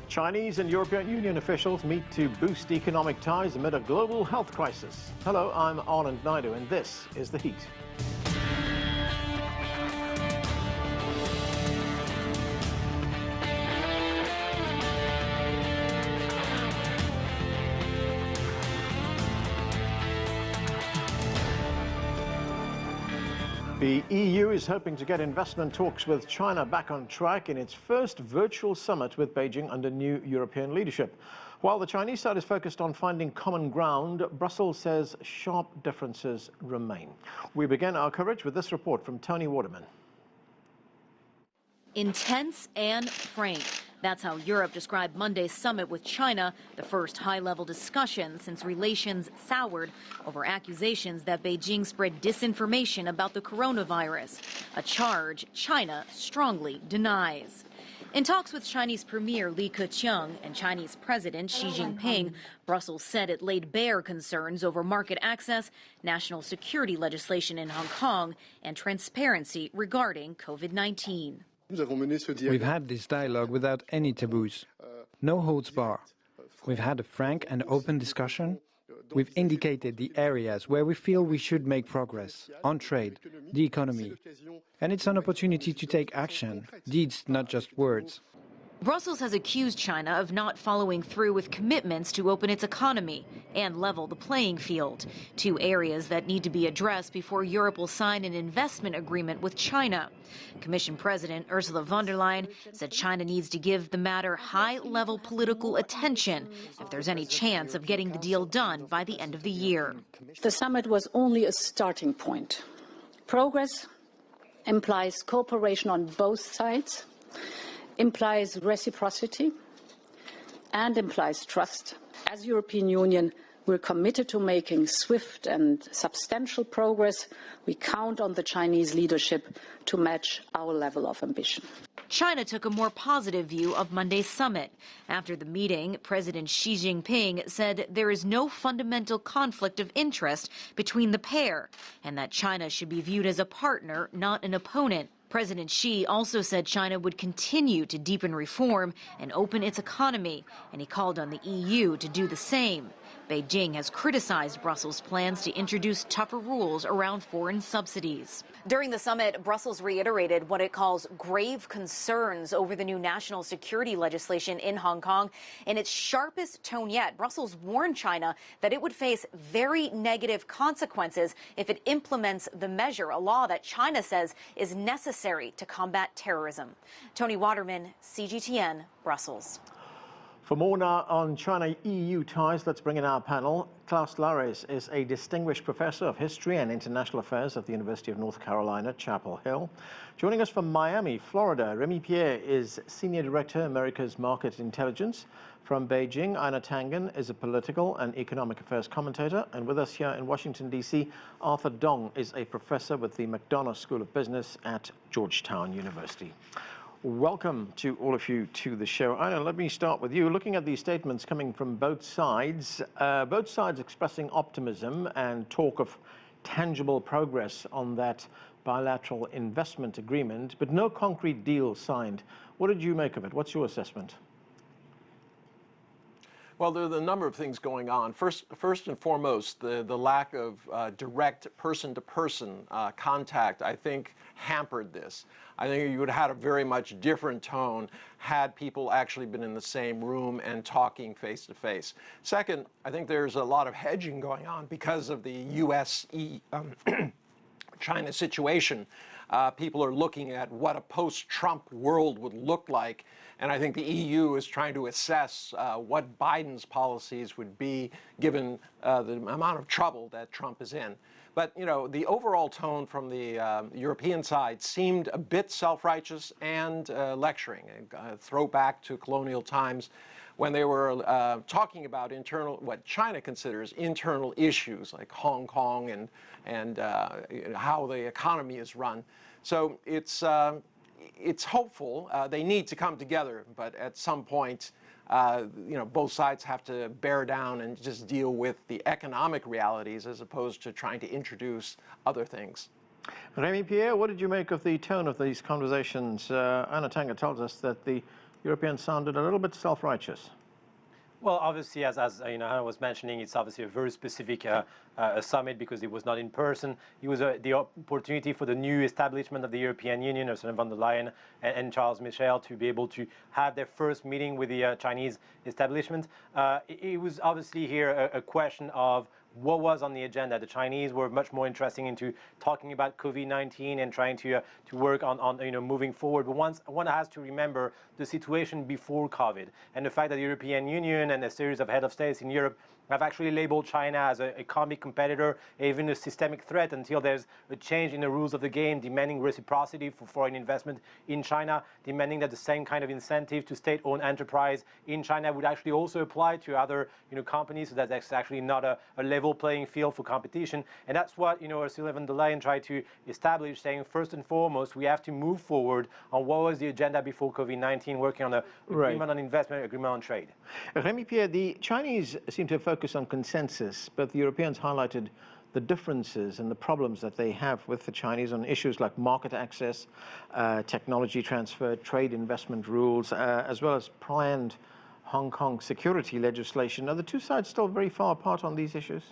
Chinese and European Union officials meet to boost economic ties amid a global health crisis. Hello, I'm Anand Naidu, and this is The Heat. The EU is hoping to get investment talks with China back on track in its first virtual summit with Beijing under new European leadership. While the Chinese side is focused on finding common ground, Brussels says sharp differences remain. We begin our coverage with this report from Toni Waterman. Intense and frank. That's how Europe described Monday's summit with China, the first high-level discussion since relations soured over accusations that Beijing spread disinformation about the coronavirus, a charge China strongly denies. In talks with Chinese Premier Li Keqiang and Chinese President Xi Jinping, Brussels said it laid bare concerns over market access, national security legislation in Hong Kong, and transparency regarding COVID-19. We've had this dialogue without any taboos, no holds bar. We've had a frank and open discussion. We've indicated the areas where we feel we should make progress, on trade, the economy. And it's an opportunity to take action, deeds, not just words. Brussels has accused China of not following through with commitments to open its economy and level the playing field, two areas that need to be addressed before Europe will sign an investment agreement with China. Commission President Ursula von der Leyen said China needs to give the matter high-level political attention if there's any chance of getting the deal done by the end of the year. The summit was only a starting point. Progress implies cooperation on both sides, implies reciprocity, and implies trust. As European Union, we're committed to making swift and substantial progress. We count on the Chinese leadership to match our level of ambition. China took a more positive view of Monday's summit. After the meeting, President Xi Jinping said there is no fundamental conflict of interest between the pair, and that China should be viewed as a partner, not an opponent. President Xi also said China would continue to deepen reform and open its economy, and he called on the EU to do the same. Beijing has criticized Brussels' plans to introduce tougher rules around foreign subsidies. During the summit, Brussels reiterated what it calls grave concerns over the new national security legislation in Hong Kong. In its sharpest tone yet, Brussels warned China that it would face very negative consequences if it implements the measure, a law that China says is necessary to combat terrorism. Toni Waterman, CGTN, Brussels. For more now on China-EU ties, let's bring in our panel. Klaus Larres is a distinguished professor of history and international affairs at the University of North Carolina, Chapel Hill. Joining us from Miami, Florida, Remi Piet is Senior Director, America's Market Intelligence. From Beijing, Einar Tangen is a political and economic affairs commentator. And with us here in Washington, D.C., Arthur Dong is a professor with the McDonough School of Business at Georgetown University. Welcome to all of you to the show. Einar, let me start with you. Looking at these statements coming from both sides expressing optimism and talk of tangible progress on that bilateral investment agreement, but no concrete deal signed. What did you make of it? What's your assessment? Well, there are a number of things going on. First and foremost, the lack of direct person-to-person contact, I think, hampered this. I think you would have had a very much different tone had people actually been in the same room and talking face-to-face. Second, I think there's a lot of hedging going on because of the U.S.-China situation. People are looking at what a post-Trump world would look like. And I think the EU is trying to assess what Biden's policies would be given the amount of trouble that Trump is in. But, you know, the overall tone from the European side seemed a bit self-righteous and lecturing, a throwback to colonial times when they were talking about what China considers internal issues like Hong Kong and how the economy is run. So it's hopeful. They need to come together, but at some point, both sides have to bear down and just deal with the economic realities as opposed to trying to introduce other things. Remi Piet, what did you make of the tone of these conversations? Einar Tangen tells us that the Europeans sounded a little bit self-righteous. Well, obviously, as I was mentioning, it's obviously a very specific summit because it was not in person. It was the opportunity for the new establishment of the European Union, Ursula von der Leyen and Charles Michel, to be able to have their first meeting with the Chinese establishment. It was obviously here a question of what was on the agenda. The Chinese were much more interested into talking about COVID-19 and trying to work on moving forward. But one has to remember the situation before COVID and the fact that the European Union and a series of head of states in Europe have actually labeled China as an economic competitor, even a systemic threat, until there's a change in the rules of the game, demanding reciprocity for foreign investment in China, demanding that the same kind of incentive to state-owned enterprise in China would actually also apply to other companies, so that that's actually not a level playing field for competition. And that's what Ursula von der Leyen tried to establish, saying first and foremost we have to move forward on what was the agenda before COVID-19, working on an agreement on investment, agreement on trade. Remi Piet, the Chinese seem to focus on consensus, but the Europeans highlighted the differences and the problems that they have with the Chinese on issues like market access, technology transfer, trade investment rules, as well as planned Hong Kong security legislation. Are the two sides still very far apart on these issues?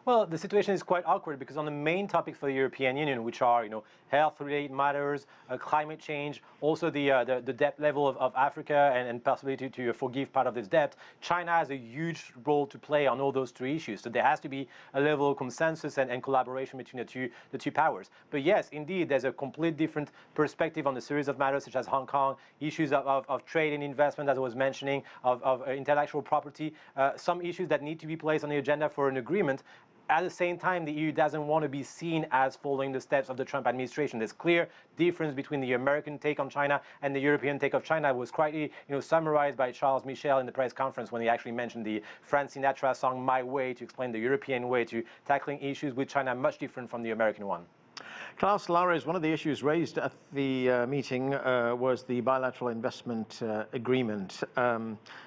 Well, the situation is quite awkward because on the main topics for the European Union, which are health-related matters, climate change, also the debt level of Africa and possibility to forgive part of this debt, China has a huge role to play on all those three issues. So there has to be a level of consensus and collaboration between the two powers. But yes, indeed, there's a complete different perspective on the series of matters such as Hong Kong, issues of trade and investment, as I was mentioning, of intellectual property, some issues that need to be placed on the agenda for an agreement. At the same time, the EU doesn't want to be seen as following the steps of the Trump administration. There's clear difference between the American take on China and the European take of China. It was quite summarized by Charles Michel in the press conference when he actually mentioned the Frank Sinatra song My Way to explain the European way to tackling issues with China much different from the American one. Klaus Larres, one of the issues raised at the meeting was the bilateral investment agreement.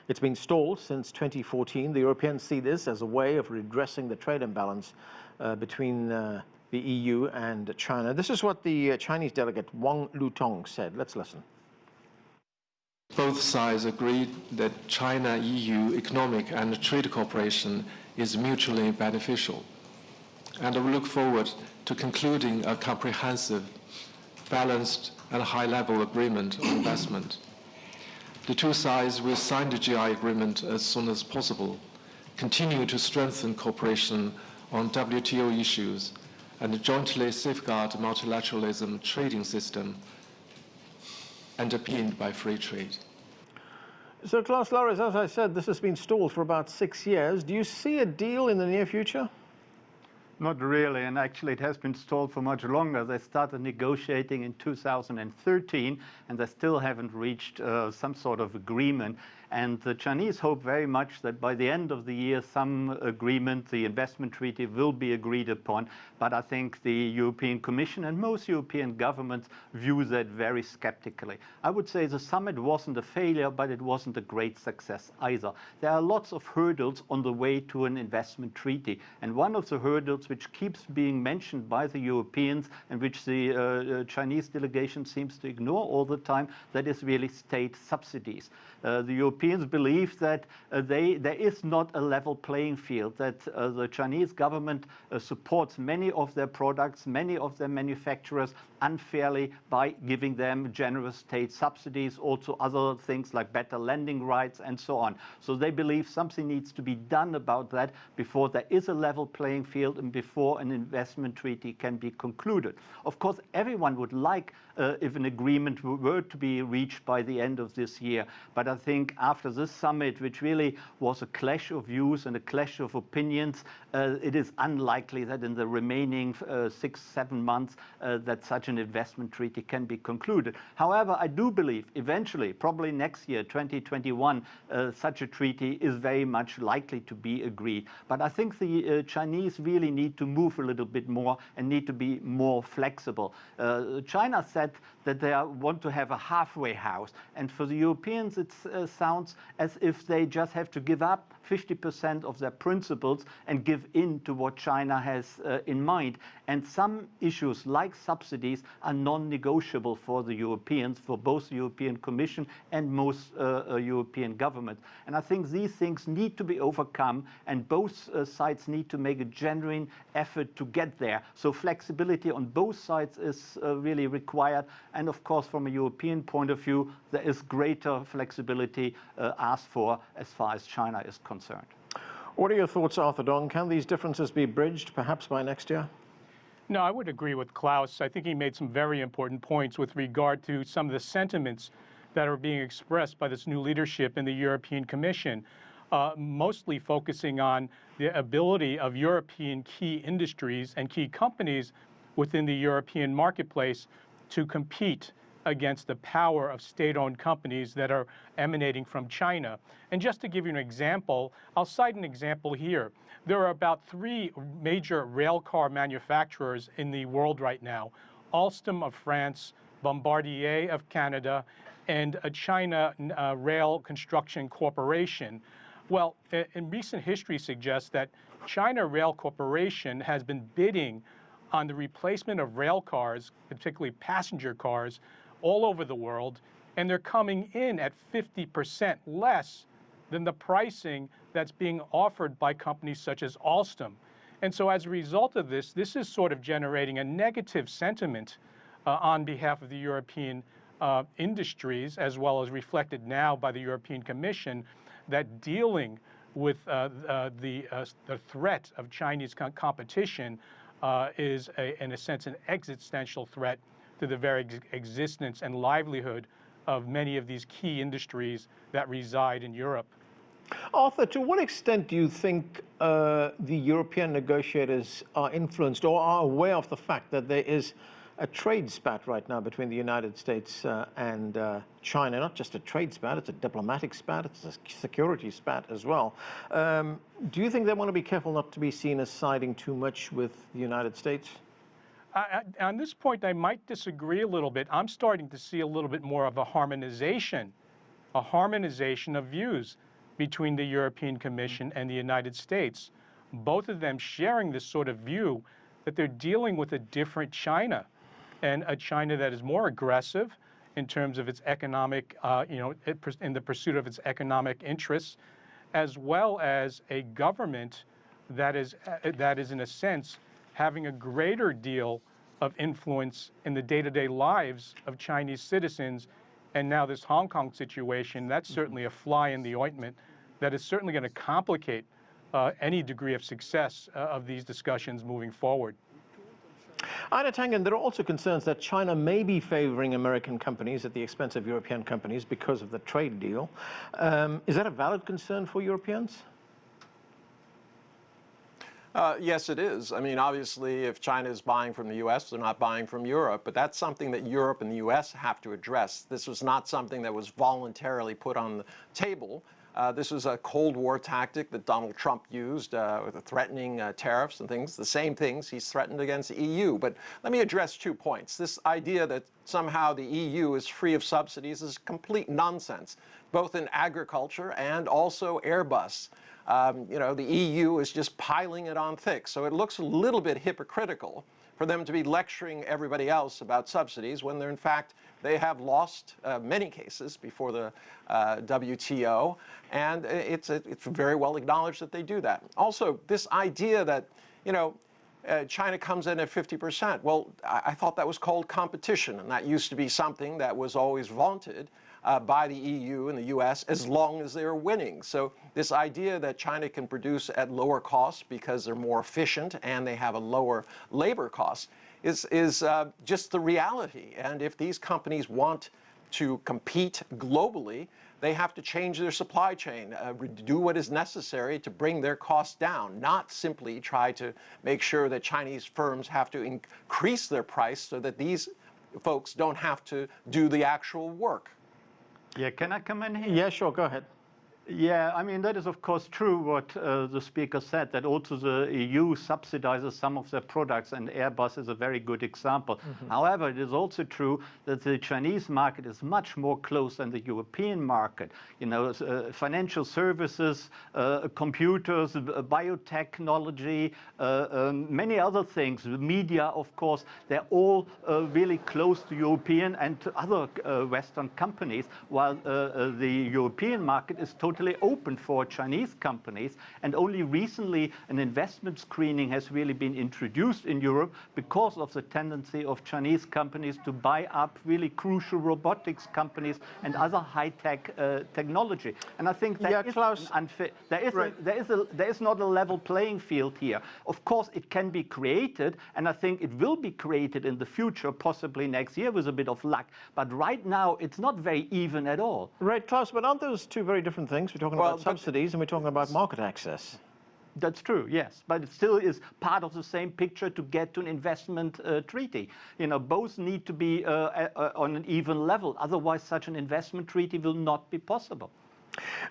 It's been stalled since 2014. The Europeans see this as a way of redressing the trade imbalance between the EU and China. This is what the Chinese delegate Wang Lutong said. Let's listen. Both sides agreed that China-EU economic and trade cooperation is mutually beneficial, and we look forward to concluding a comprehensive, balanced, and high-level agreement on investment. The two sides will sign the GI agreement as soon as possible, continue to strengthen cooperation on WTO issues, and jointly safeguard multilateralism trading system underpinned by free trade. So, Klaus Larres, as I said, this has been stalled for about 6 years. Do you see a deal in the near future? Not really, and actually it has been stalled for much longer. They started negotiating in 2013, and they still haven't reached some sort of agreement. And the Chinese hope very much that by the end of the year, some agreement, the investment treaty, will be agreed upon. But I think the European Commission and most European governments view that very skeptically. I would say the summit wasn't a failure, but it wasn't a great success either. There are lots of hurdles on the way to an investment treaty. And one of the hurdles which keeps being mentioned by the Europeans and which the Chinese delegation seems to ignore all the time, that is really state subsidies. The Europeans believe that there is not a level playing field, that the Chinese government supports many of their products, many of their manufacturers unfairly by giving them generous state subsidies, also other things like better lending rights and so on. So they believe something needs to be done about that before there is a level playing field and before an investment treaty can be concluded. Of course, everyone would like if an agreement were to be reached by the end of this year. But I think after this summit, which really was a clash of views and a clash of opinions, it is unlikely that in the remaining 6-7 months that such an investment treaty can be concluded. However, I do believe eventually, probably next year, 2021, such a treaty is very much likely to be agreed. But I think the Chinese really need to move a little bit more and need to be more flexible. China said that they want to have a halfway house. And for the Europeans, it sounds as if they just have to give up 50% of their principles and give in to what China has in mind. And some issues like subsidies are non-negotiable for the Europeans, for both the European Commission and most European governments. And I think these things need to be overcome, and both sides need to make a genuine effort to get there. So flexibility on both sides is really required. And of course, from a European point of view, there is greater flexibility asked for as far as China is concerned. What are your thoughts, Arthur Dong? Can these differences be bridged perhaps by next year? No, I would agree with Klaus. I think he made some very important points with regard to some of the sentiments that are being expressed by this new leadership in the European Commission, mostly focusing on the ability of European key industries and key companies within the European marketplace to compete against the power of state-owned companies that are emanating from China. And just to give you an example, I'll cite an example here. There are about 3 major rail car manufacturers in the world right now: Alstom of France, Bombardier of Canada, and a China Rail Construction Corporation. Well, in recent history suggests that China Rail Corporation has been bidding on the replacement of rail cars, particularly passenger cars, all over the world, and they're coming in at 50% less than the pricing that's being offered by companies such as Alstom. And so as a result of this, this is sort of generating a negative sentiment on behalf of the European industries, as well as reflected now by the European Commission, that dealing with the threat of Chinese competition is, in a sense, an existential threat to the very existence and livelihood of many of these key industries that reside in Europe. Arthur, to what extent do you think the European negotiators are influenced or are aware of the fact that there is a trade spat right now between the United States and China? Not just a trade spat, it's a diplomatic spat, it's a security spat as well. Do you think they want to be careful not to be seen as siding too much with the United States? On this point, I might disagree a little bit. I'm starting to see a little bit more of a harmonization of views between the European Commission and the United States, both of them sharing this sort of view that they're dealing with a different China, and a China that is more aggressive in terms of its economic, in the pursuit of its economic interests, as well as a government that is in a sense having a greater deal of influence in the day-to-day lives of Chinese citizens. And now this Hong Kong situation, that's certainly a fly in the ointment that is certainly going to complicate any degree of success of these discussions moving forward. Einar Tangen, there are also concerns that China may be favoring American companies at the expense of European companies because of the trade deal. Is that a valid concern for Europeans? Yes, it is. I mean, obviously, if China is buying from the U.S., they're not buying from Europe. But that's something that Europe and the U.S. have to address. This was not something that was voluntarily put on the table. This was a Cold War tactic that Donald Trump used with threatening tariffs and things, the same things he's threatened against the EU. But let me address 2 points. This idea that somehow the EU is free of subsidies is complete nonsense, both in agriculture and also Airbus. The EU is just piling it on thick. So it looks a little bit hypocritical for them to be lecturing everybody else about subsidies when they're, in fact, they have lost many cases before the WTO, and it's very well acknowledged that they do that. Also, this idea that, China comes in at 50%. Well, I thought that was called competition, and that used to be something that was always vaunted by the EU and the US as long as they're winning. So this idea that China can produce at lower costs because they're more efficient and they have a lower labor cost is just the reality. And if these companies want to compete globally, they have to change their supply chain, do what is necessary to bring their costs down, not simply try to make sure that Chinese firms have to increase their price so that these folks don't have to do the actual work. Yeah, can I come in here? Yeah, sure, go ahead. Yeah, I mean, that is of course true what the speaker said, that also the EU subsidizes some of their products, and Airbus is a very good example. However, it is also true that the Chinese market is much more closed than the European market. You know, financial services, computers, biotechnology, many other things, the media, of course, they're all really close to European and to other Western companies, while the European market is totally open for Chinese companies, and only recently an investment screening has really been introduced in Europe because of the tendency of Chinese companies to buy up really crucial robotics companies and other high-tech technology. And I think that is unfair. There is not a level playing field here. Of course, it can be created, and I think it will be created in the future, possibly next year with a bit of luck. But right now, it's not very even at all. Right, Klaus, but aren't those two very different things? We're talking about subsidies and we're talking about market access. That's true, yes, but it still is part of the same picture to get to an investment treaty. You know, both need to be on an even level. Otherwise, such an investment treaty will not be possible.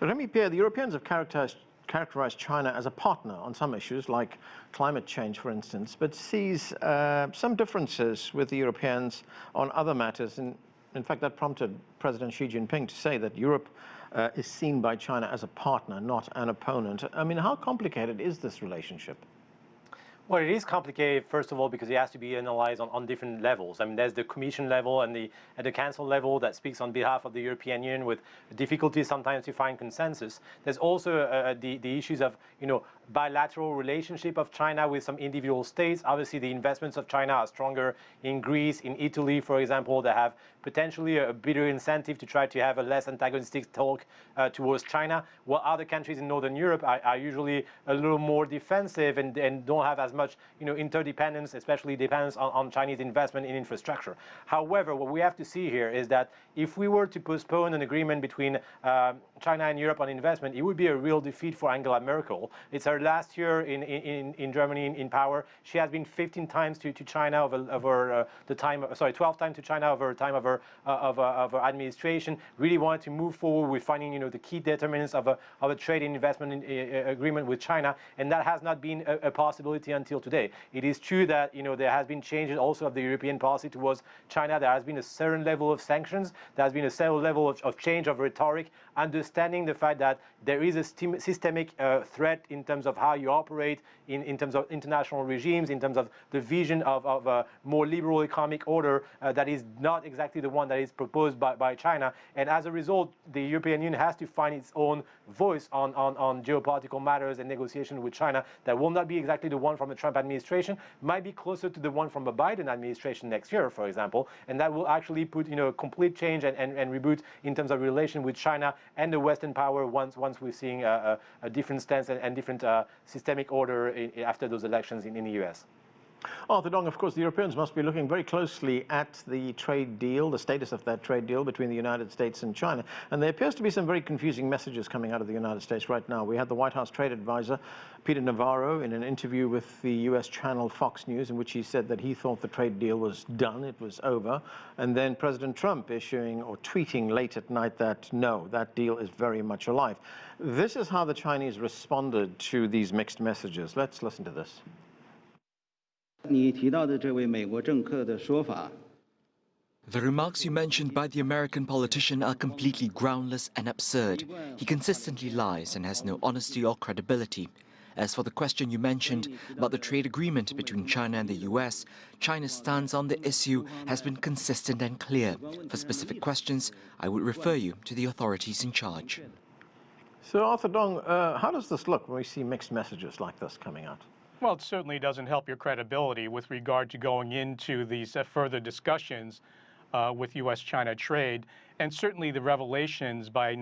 Remi Piet, the Europeans have characterized China as a partner on some issues, like climate change, for instance, but sees some differences with the Europeans on other matters. And in fact, that prompted President Xi Jinping to say that Europe is seen by China as a partner, not an opponent. I mean, how complicated is this relationship? Well, it is complicated, first of all, because it has to be analyzed on different levels. I mean, there's the Commission level and the Council level that speaks on behalf of the European Union with difficulties sometimes to find consensus. There's also the issues of, you know, bilateral relationship of China with some individual states. Obviously, the investments of China are stronger in Greece, in Italy, for example, that have potentially a bigger incentive to try to have a less antagonistic talk towards China, while other countries in Northern Europe are usually a little more defensive and don't have as much, you know, interdependence, especially dependence on Chinese investment in infrastructure. However, what we have to see here is that if we were to postpone an agreement between China and Europe on investment, it would be a real defeat for Angela Merkel. It's her last year in Germany in power. She has been 15 times to China over the time, 12 times to China over the time of her administration. Really wanted to move forward with finding, you know, the key determinants of a trade and investment agreement with China, and that has not been a possibility until today. It is true that, you know, there has been changes also of the European policy towards China. There has been a certain level of sanctions. There has been a certain level of change of rhetoric, understanding the fact that there is a systemic threat in terms of how you operate in terms of international regimes, in terms of the vision of a more liberal economic order that is not exactly the one that is proposed by China. And as a result, the European Union has to find its own voice on geopolitical matters and negotiation with China that will not be exactly the one from the Trump administration, might be closer to the one from the Biden administration next year, for example, and that will actually put, you know, a complete change and reboot in terms of relation with China and the Western power once we're seeing a different stance and different systemic order after those elections in the US. Arthur Dong, of course, the Europeans must be looking very closely at the trade deal, the status of that trade deal between the United States and China. And there appears to be some very confusing messages coming out of the United States right now. We had the White House trade advisor, Peter Navarro, in an interview with the US channel Fox News, in which he said that he thought the trade deal was done, it was over. And then President Trump issuing or tweeting late at night that, no, that deal is very much alive. This is how the Chinese responded to these mixed messages. Let's listen to this. The remarks you mentioned by the American politician are completely groundless and absurd. He consistently lies and has no honesty or credibility. As for the question you mentioned about the trade agreement between China and the US, China's stance on the issue has been consistent and clear. For specific questions, I would refer you to the authorities in charge. So, Arthur Dong, how does this look when we see mixed messages like this coming out? Well, it certainly doesn't help your credibility with regard to going into these further discussions with U.S.-China trade. And certainly the revelations by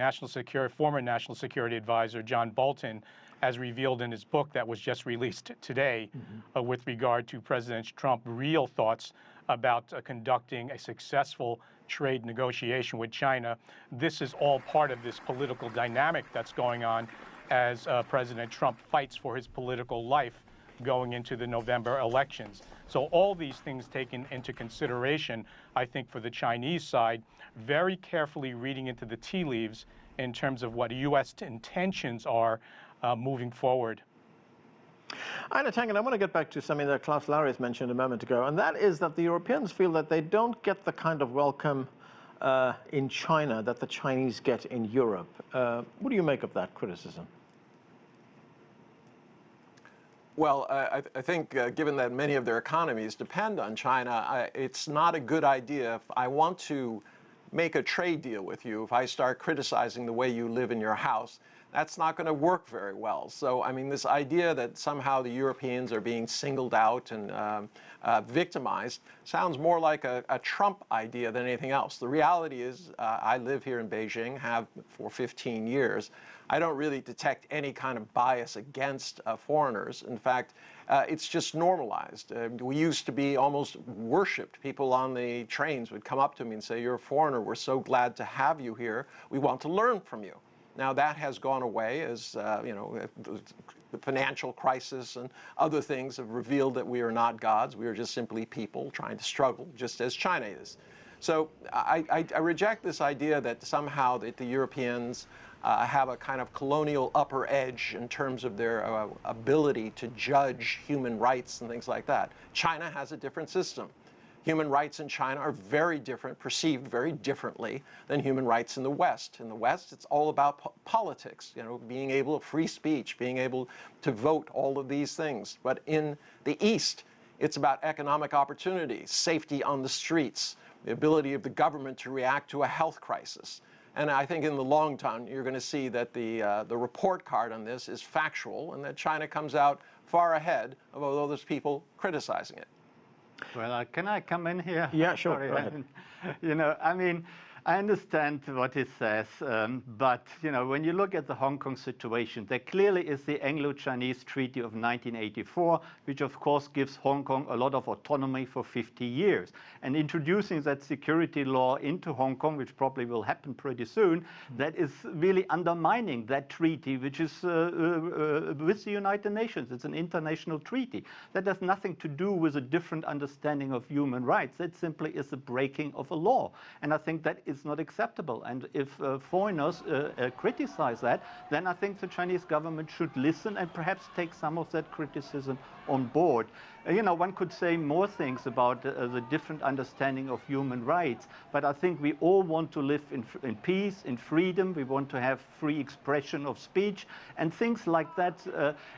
former National Security Advisor John Bolton, as revealed in his book that was just released today, with regard to President Trump's real thoughts about conducting a successful trade negotiation with China. This is all part of this political dynamic that's going on as President Trump fights for his political life going into the November elections. So all these things taken into consideration, I think for the Chinese side, very carefully reading into the tea leaves in terms of what U.S. intentions are moving forward. Einar Tangen, I want to get back to something that Klaus Larres mentioned a moment ago, and that is that the Europeans feel that they don't get the kind of welcome in China that the Chinese get in Europe. What do you make of that criticism? Well, I think given that many of their economies depend on China, it's not a good idea if I want to make a trade deal with you, if I start criticizing the way you live in your house. That's not going to work very well. So, I mean, this idea that somehow the Europeans are being singled out and victimized sounds more like a Trump idea than anything else. The reality is, I live here in Beijing, have for 15 years. I don't really detect any kind of bias against foreigners. In fact, it's just normalized. We used to be almost worshipped. People on the trains would come up to me and say, "You're a foreigner. We're so glad to have you here. We want to learn from you." Now that has gone away as the financial crisis and other things have revealed that we are not gods. We are just simply people trying to struggle, just as China is. So I reject this idea that somehow that the Europeans have a kind of colonial upper edge in terms of their ability to judge human rights and things like that. China has a different system. Human rights in China are very different, perceived very differently than human rights in the West. In the West, it's all about politics, being able to free speech, being able to vote, all of these things. But in the East, it's about economic opportunity, safety on the streets, the ability of the government to react to a health crisis. And I think in the long term, you're going to see that the report card on this is factual and that China comes out far ahead of all those people criticizing it. Well, can I come in here? Yeah, sure. Sorry. Go ahead. I mean, I understand what he says, but when you look at the Hong Kong situation, there clearly is the Anglo-Chinese Treaty of 1984, which of course gives Hong Kong a lot of autonomy for 50 years. And introducing that security law into Hong Kong, which probably will happen pretty soon, that is really undermining that treaty, which is with the United Nations. It's an international treaty. That has nothing to do with a different understanding of human rights. That simply is the breaking of a law. And I think that is not acceptable. And if foreigners criticize that, then I think the Chinese government should listen and perhaps take some of that criticism on board. One could say more things about the different understanding of human rights, but I think we all want to live in peace, in freedom. We want to have free expression of speech and things like that.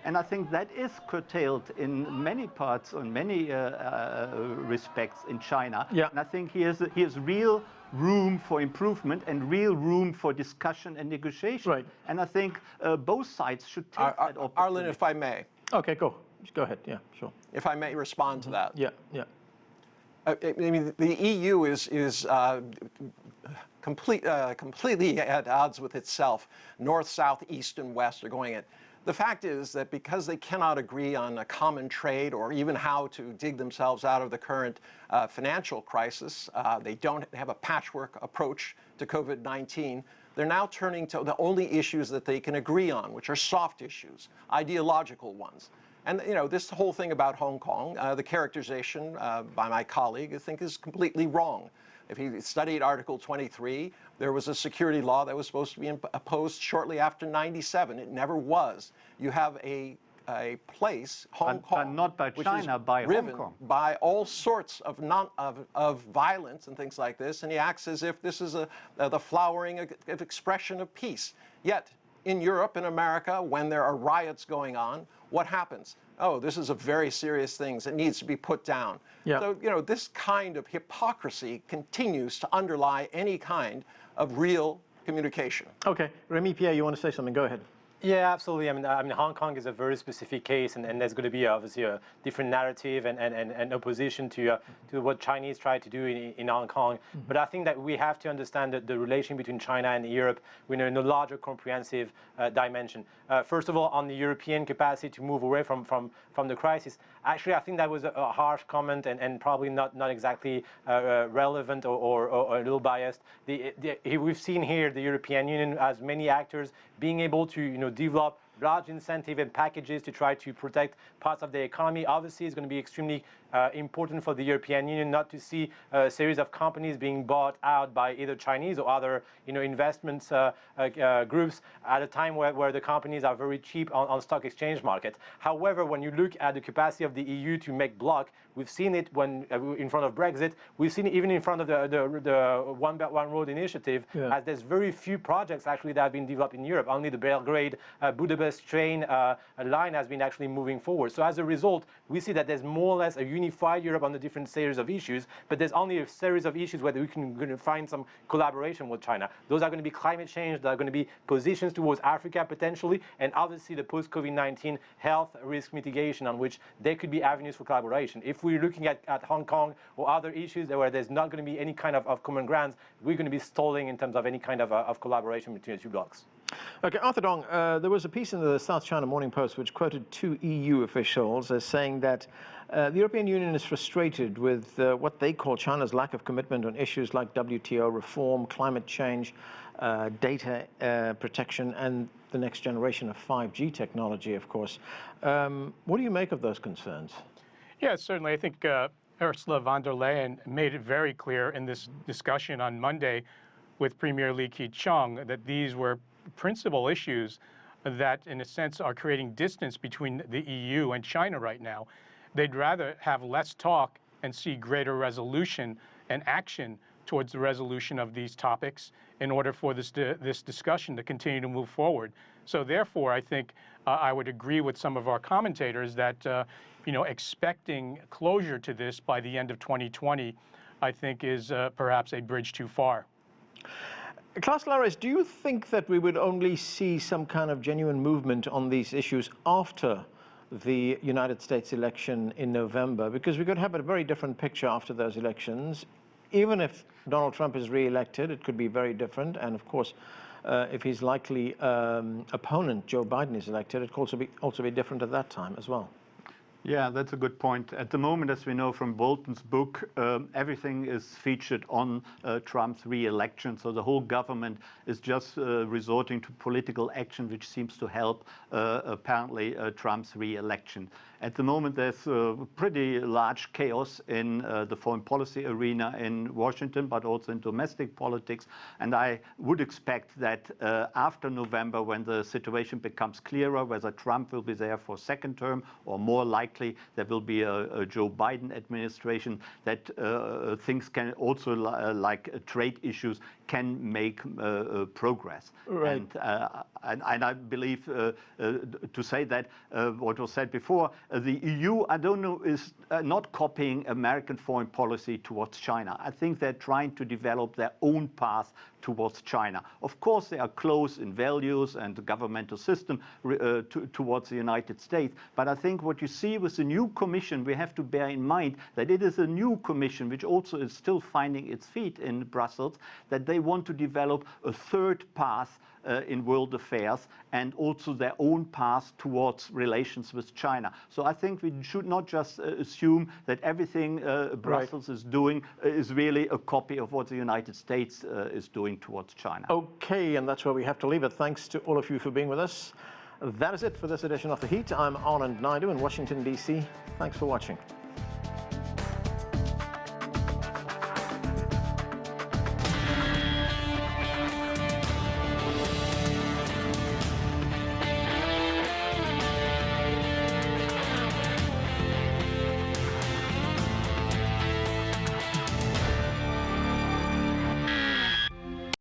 And I think that is curtailed in many parts, in many respects in China. Yeah. And I think here's real room for improvement and real room for discussion and negotiation. Right. And I think both sides should take that opportunity. Arlen, if I may. Okay, go ahead. Yeah, sure. If I may respond to that. Yeah, yeah. I mean, the EU is completely at odds with itself. North, south, east, and west are going at. The fact is that because they cannot agree on a common trade or even how to dig themselves out of the current financial crisis, they don't have a patchwork approach to COVID-19. They're now turning to the only issues that they can agree on, which are soft issues, ideological ones. And this whole thing about Hong Kong, the characterization by my colleague, I think is completely wrong. If he studied Article 23, there was a security law that was supposed to be imposed shortly after '97. It never was. You have a place, Hong Kong, but not by China, by Hong Kong, by all sorts of violence and things like this, and he acts as if this is the flowering of expression of peace. Yet in Europe and America, when there are riots going on, what happens? Oh, this is a very serious thing. It needs to be put down. Yeah. So, this kind of hypocrisy continues to underlie any kind of real communication. Okay, Remi Piet, you want to say something? Go ahead. Yeah, absolutely. I mean, Hong Kong is a very specific case, and there's going to be obviously a different narrative and opposition to what Chinese try to do in Hong Kong. Mm-hmm. But I think that we have to understand that the relation between China and Europe, in a larger comprehensive dimension. First of all, on the European capacity to move away from the crisis. Actually, I think that was a harsh comment and probably not exactly relevant or a little biased. We've seen here the European Union as many actors being able to develop large incentive and packages to try to protect parts of the economy. Obviously, it's going to be extremely important for the European Union not to see a series of companies being bought out by either Chinese or other, investment groups at a time where the companies are very cheap on stock exchange market. However, when you look at the capacity of the EU to make bloc, we've seen it when in front of Brexit. We've seen it even in front of the One Belt One Road initiative. Yeah. As there's very few projects actually that have been developed in Europe. Only the Belgrade Budapest train line has been actually moving forward. So as a result, we see that there's more or less a unified Europe on the different series of issues, but there's only a series of issues where we can find some collaboration with China. Those are going to be climate change, there are going to be positions towards Africa potentially, and obviously the post-COVID-19 health risk mitigation on which there could be avenues for collaboration. If we're looking at Hong Kong or other issues where there's not going to be any kind of common grounds, we're going to be stalling in terms of any kind of collaboration between the two blocs. Okay, Arthur Dong, there was a piece in the South China Morning Post which quoted two EU officials as saying that the European Union is frustrated with what they call China's lack of commitment on issues like WTO reform, climate change, data protection, and the next generation of 5G technology, of course. What do you make of those concerns? Yeah, certainly. I think Ursula von der Leyen made it very clear in this discussion on Monday with Premier Li Keqiang that these were principal issues that, in a sense, are creating distance between the EU and China right now. They'd rather have less talk and see greater resolution and action towards the resolution of these topics in order for this discussion to continue to move forward. So therefore, I think I would agree with some of our commentators that expecting closure to this by the end of 2020, I think, is perhaps a bridge too far. Klaus Larres, do you think that we would only see some kind of genuine movement on these issues after the United States election in November? Because we could have a very different picture after those elections. Even if Donald Trump is re-elected, it could be very different. And of course, if his likely opponent, Joe Biden, is elected, it could also be different at that time as well. Yeah, that's a good point. At the moment, as we know from Bolton's book, everything is featured on Trump's re-election. So the whole government is just resorting to political action, which seems to help, apparently, Trump's re-election. At the moment, there's pretty large chaos in the foreign policy arena in Washington, but also in domestic politics. And I would expect that after November, when the situation becomes clearer, whether Trump will be there for a second term or more likely there will be a Joe Biden administration, that things can also, like trade issues, can make progress. Right. And I believe to say that what was said before, the EU, I don't know, is not copying American foreign policy towards China. I think they're trying to develop their own path towards China. Of course, they are close in values and the governmental system towards the United States. But I think what you see with the new Commission, we have to bear in mind that it is a new Commission, which also is still finding its feet in Brussels, that they want to develop a third path in world affairs and also their own path towards relations with China. So I think we should not just assume that everything Brussels is doing is really a copy of what the United States is doing towards China. Okay, and that's where we have to leave it. Thanks to all of you for being with us. That is it for this edition of The Heat. I'm Anand Naidu in Washington, D.C. Thanks for watching.